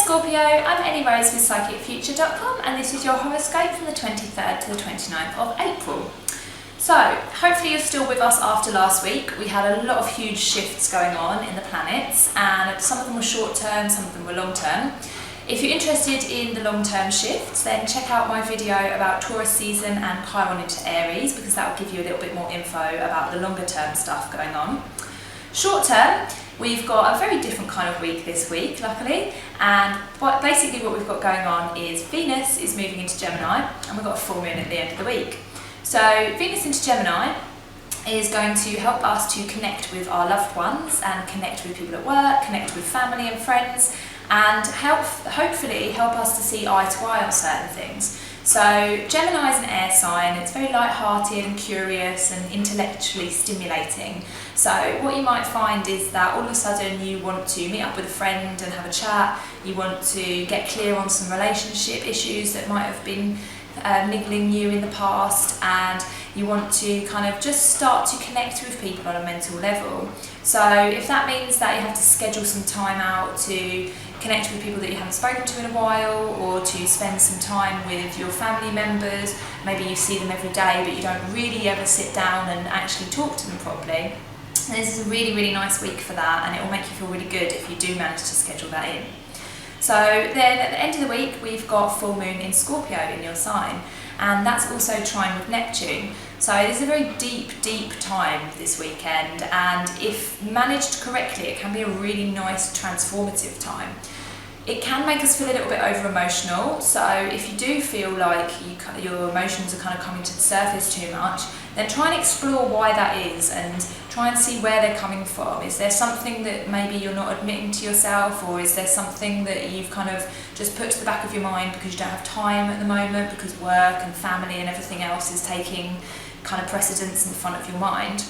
Scorpio, I'm Ellie Rose with PsychicFuture.com and this is your horoscope from the 23rd to the 29th of April. So, hopefully you're still with us after last week. We had a lot of huge shifts going on in the planets and some of them were short term, some of them were long term. If you're interested in the long term shifts, then check out my video about Taurus season and Chiron into Aries, because that will give you a little bit more info about the longer term stuff going on. Short term, we've got a very different kind of week this week, luckily, and basically what we've got going on is Venus is moving into Gemini and we've got a full moon at the end of the week. So Venus into Gemini is going to help us to connect with our loved ones and connect with people at work, connect with family and friends, and hopefully help us to see eye to eye on certain things. So Gemini is an air sign, it's very light-hearted and curious and intellectually stimulating. So what you might find is that all of a sudden you want to meet up with a friend and have a chat, you want to get clear on some relationship issues that might have been niggling you in the past, and you want to kind of just start to connect with people on a mental level. So if that means that you have to schedule some time out to connect with people that you haven't spoken to in a while, or to spend some time with your family members, maybe you see them every day but you don't really ever sit down and actually talk to them properly, and this is a really nice week for that, and it will make you feel really good if you do manage to schedule that in. So then at the end of the week we've got full moon in Scorpio in your sign, and that's also trine with Neptune. So this is a very deep time this weekend, and if managed correctly it can be a really nice transformative time. It can make us feel a little bit over emotional, so if you do feel like your emotions are kind of coming to the surface too much, then try and explore why that is and try and see where they're coming from. Is there something that maybe you're not admitting to yourself, or is there something that you've kind of just put to the back of your mind because you don't have time at the moment, because work and family and everything else is taking kind of precedence in the front of your mind?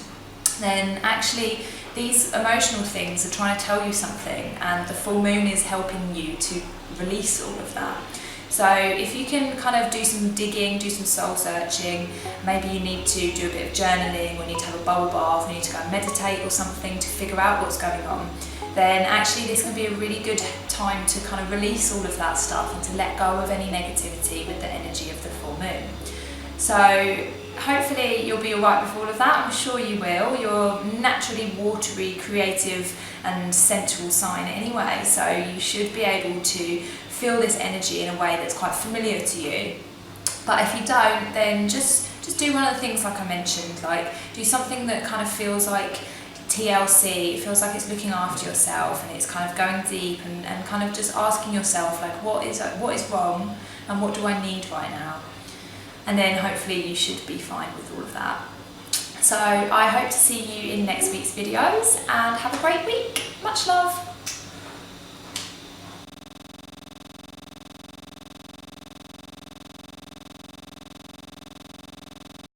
Then actually these emotional things are trying to tell you something, and the full moon is helping you to release all of that. So if you can kind of do some digging, do some soul searching, maybe you need to do a bit of journaling, or need to have a bubble bath, or need to go and meditate or something to figure out what's going on, then actually this can be a really good time to kind of release all of that stuff and to let go of any negativity with the energy of the full moon. So hopefully you'll be alright with all of that. I'm sure you will. You're naturally watery, creative and sensual sign anyway, so you should be able to feel this energy in a way that's quite familiar to you. But if you don't, then just do one of the things like I mentioned, like do something that kind of feels like TLC, it feels like it's looking after yourself and it's kind of going deep, and kind of just asking yourself like what is wrong and what do I need right now? And then hopefully you should be fine with all of that. So I hope to see you in next week's videos, and have a great week. Much love.